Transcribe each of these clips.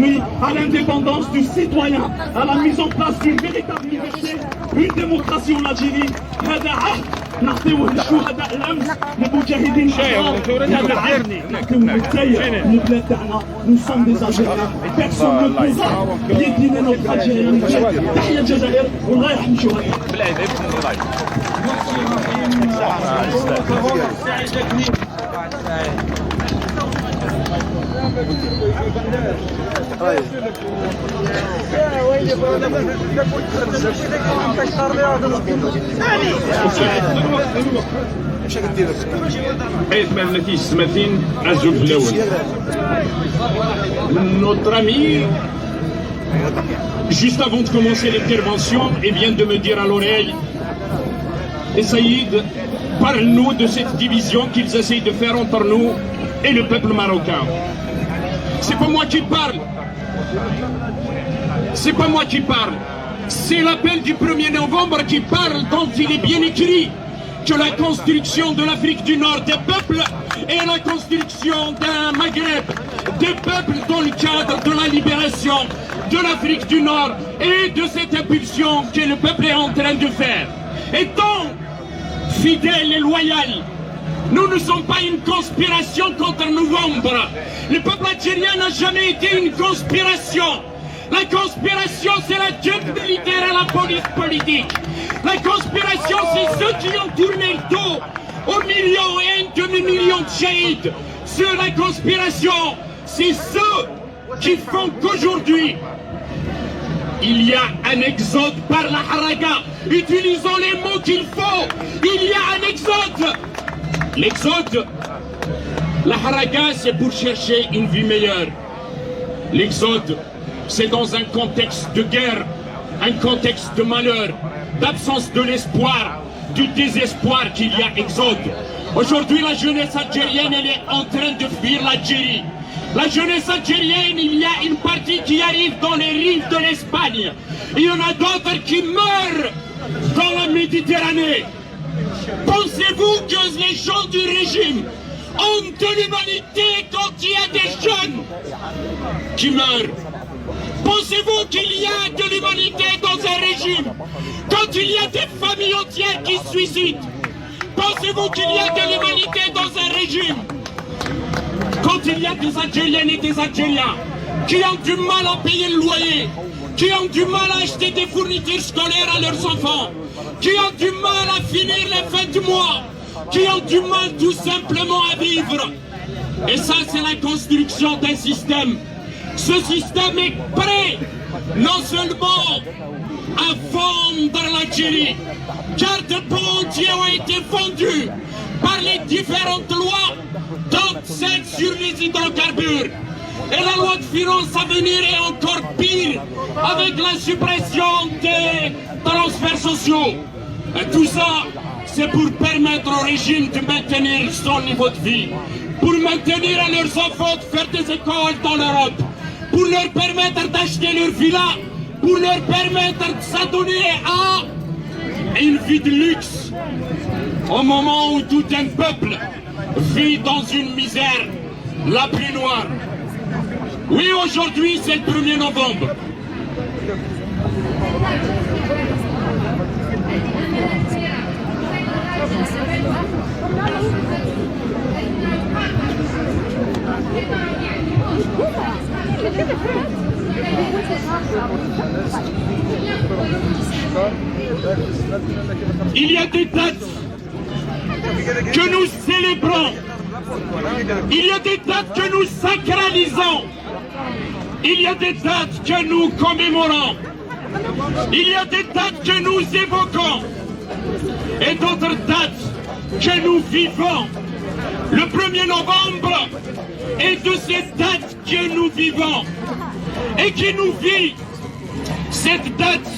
Oui, à l'indépendance du citoyen, à la mise en place d'une véritable liberté, une démocratie en Algérie. هذا عهد نعطيوه للشهداء الامس للمجاهدين الأحرار. هذا عهد نعطيوه للتايا للبلاد تاعنا. Nous sommes des Algériens. Personne ne pourra piétiner notre Algérienité. تحيا الجزائر والله يرحم الشهداء. Notre ami, juste avant de commencer l'intervention, vient de me dire à l'oreille, et Saïd, parle-nous de cette division qu'ils essayent de faire entre nous et le peuple marocain. C'est pas moi qui parle. C'est pas moi qui parle. C'est l'appel du 1er novembre qui parle, dont il est bien écrit que la construction de l'Afrique du Nord des peuples est la construction d'un Maghreb des peuples dans le cadre de la libération de l'Afrique du Nord et de cette impulsion que le peuple est en train de faire. Étant fidèle et loyal, nous ne sommes pas une conspiration contre novembre. Le peuple algérien n'a jamais été une conspiration. La conspiration, c'est la junte militaire et la police politique. La conspiration, c'est ceux qui ont tourné le dos aux millions et un demi-million de shahids. Sur la conspiration, c'est ceux qui font qu'aujourd'hui, il y a un exode par la haraga. Utilisons les mots qu'il faut. Il y a un exode. L'exode, la haraga, c'est pour chercher une vie meilleure. L'exode, c'est dans un contexte de guerre, un contexte de malheur, d'absence de l'espoir, du désespoir qu'il y a exode. Aujourd'hui, la jeunesse algérienne, elle est en train de fuir l'Algérie. La jeunesse algérienne, il y a une partie qui arrive dans les rives de l'Espagne. Il y en a d'autres qui meurent dans la Méditerranée. Pensez-vous que les gens du régime ont de l'humanité quand il y a des jeunes qui meurent? Pensez-vous qu'il y a de l'humanité dans un régime quand il y a des familles entières qui se suicident? Pensez-vous qu'il y a de l'humanité dans un régime quand il y a des Algériennes et des Algériens qui ont du mal à payer le loyer, qui ont du mal à acheter des fournitures scolaires à leurs enfants, qui ont du mal à finir les fins du mois, qui ont du mal tout simplement à vivre? Et ça, c'est la construction d'un système. Ce système est prêt non seulement à vendre l'Algérie, car de bons entiers ont été vendus par les différentes lois, dont celle sur les hydrocarbures. Et la loi de finances à venir est encore pire, avec la suppression des transferts sociaux. Et tout ça, c'est pour permettre au régime de maintenir son niveau de vie, pour maintenir à leurs enfants de faire des écoles dans l'Europe, pour leur permettre d'acheter leur villa, pour leur permettre de s'adonner à une vie de luxe, au moment où tout un peuple vit dans une misère la plus noire. Oui, aujourd'hui, c'est le 1er novembre. Il y a des dates que nous célébrons. Il y a des dates que nous sacralisons. Il y a des dates que nous commémorons. Il y a des dates que nous évoquons. Et d'autres dates que nous vivons. Le 1er novembre est de ces dates que nous vivons et qui nous vit. Cette date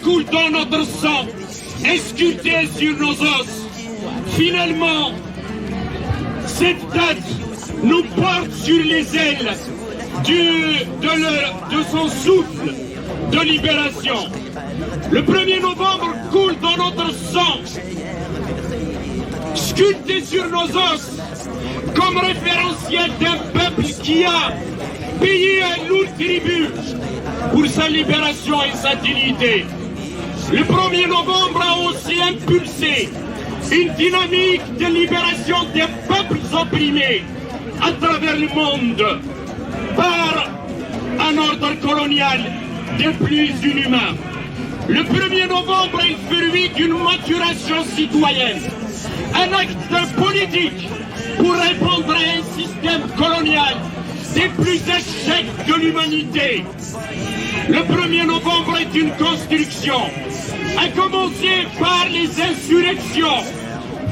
coule dans notre sang, est sculptée sur nos os. Finalement, cette date nous porte sur les ailes de son souffle de libération. Le 1er novembre coule dans notre sang, sculpté sur nos os, comme référentiel d'un peuple qui a payé un lourd tribut pour sa libération et sa dignité. Le 1er novembre a aussi impulsé une dynamique de libération des peuples opprimés à travers le monde par un ordre colonial des plus inhumains. Le 1er novembre est le fruit d'une maturation citoyenne, un acte politique pour répondre à un système colonial des plus échecs de l'humanité. Le 1er novembre est une construction, à commencer par les insurrections.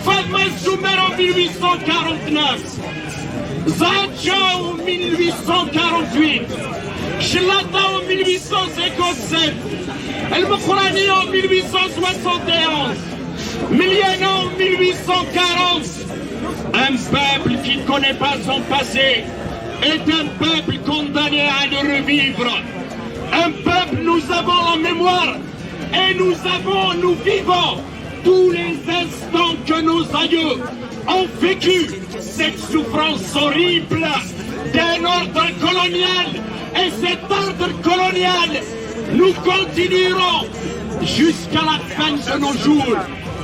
Fatma Soumer en 1849, Zacha en 1848, Shlata en 1857, El Mokhorani en 1871, Miliana en 1840. Un peuple qui ne connaît pas son passé est un peuple condamné à le revivre. Un peuple, nous avons la mémoire et nous vivons tous les instants que nos aïeux ont vécu cette souffrance horrible d'un ordre colonial. Et cet ordre colonial, nous continuerons jusqu'à la fin de nos jours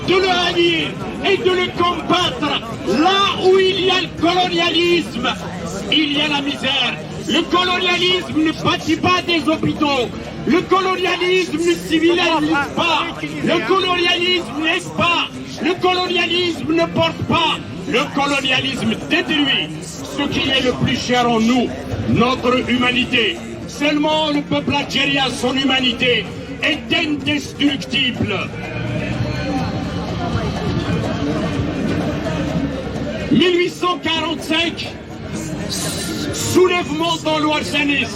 de le haïr et de le combattre. Là où il y a le colonialisme, il y a la misère. Le colonialisme ne bâtit pas des hôpitaux. Le colonialisme ne civilise pas. Le colonialisme n'aide pas. Le colonialisme ne porte pas. Le colonialisme détruit ce qui est le plus cher en nous, notre humanité. Seulement le peuple algérien, son humanité, est indestructible. 1845, soulèvement dans l'Ouarzanis,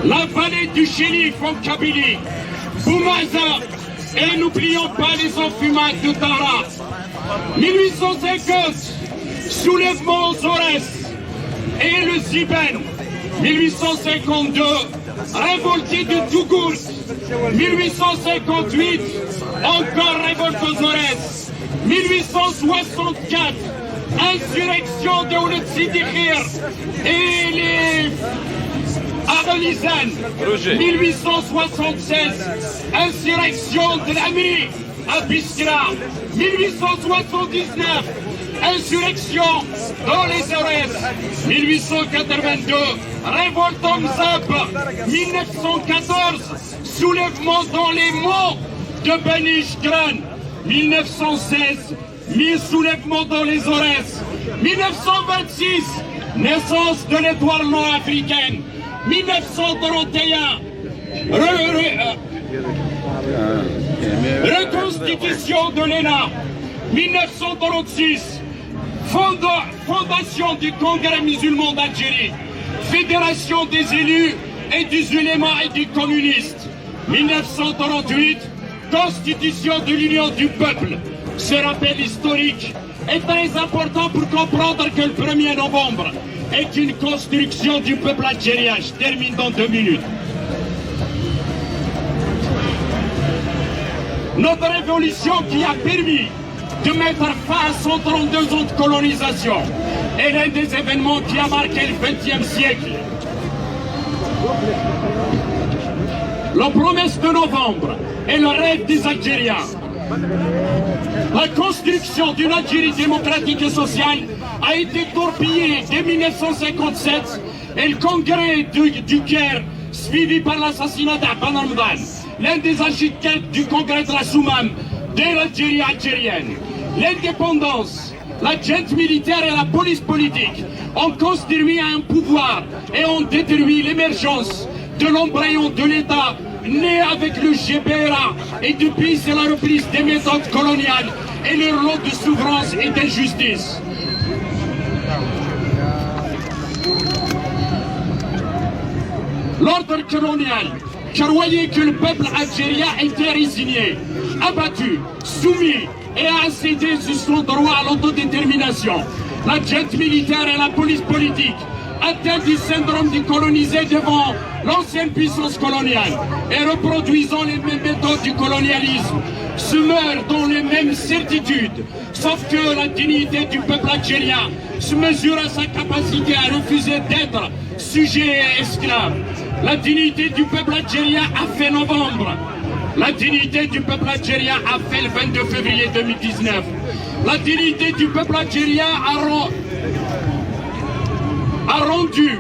la vallée du Chérif en Kabylie, Boumaza, et n'oublions pas les enfumades de Tara. 1850, soulèvement aux Aurès et le Ziben. 1852, révolté de Tougourt. 1858, encore révolte aux Aurès. 1864, insurrection de Ouled Sidikhir et les Aralizan. 1876, insurrection de l'Amérique à Biskra. 1879, insurrection dans les Aurès. 1882, révolte en Mzab. 1914, soulèvement dans les monts de Benishkran. 1916, soulèvement dans les Aurès. 1926, naissance de l'étoile nord-africaine. 1931, reconstitution de l'ENA. 1936, fondation du Congrès musulman d'Algérie. Fédération des élus et des ulémas et des communistes. 1938, constitution de l'Union du peuple. Ce rappel historique est très important pour comprendre que le 1er novembre est une construction du peuple algérien. Je termine dans 2 minutes. Notre révolution qui a permis de mettre fin à 132 ans de colonisation est l'un des événements qui a marqué le XXe siècle. La promesse de novembre est le rêve des Algériens. La construction d'une Algérie démocratique et sociale a été torpillée dès 1957 et le congrès du Caire, suivi par l'assassinat d'Abban Ramadan, l'un des architectes du congrès de la Soumam, de l'Algérie algérienne. L'indépendance, la junte militaire et la police politique ont construit un pouvoir et ont détruit l'émergence de l'embryon de l'État né avec le GBRA, et depuis c'est la reprise des méthodes coloniales et leur lot de souffrance et d'injustice. L'ordre colonial croyait que le peuple algérien était résigné, abattu, soumis et a cédé sur son droit à l'autodétermination. La junte militaire et la police politique, atteints du syndrome du colonisé devant l'ancienne puissance coloniale et reproduisant les mêmes méthodes du colonialisme, se meurent dans les mêmes certitudes, sauf que la dignité du peuple algérien se mesure à sa capacité à refuser d'être sujets et esclaves. La dignité du peuple algérien a fait novembre. La dignité du peuple algérien a fait le 22 février 2019. La dignité du peuple algérien a rendu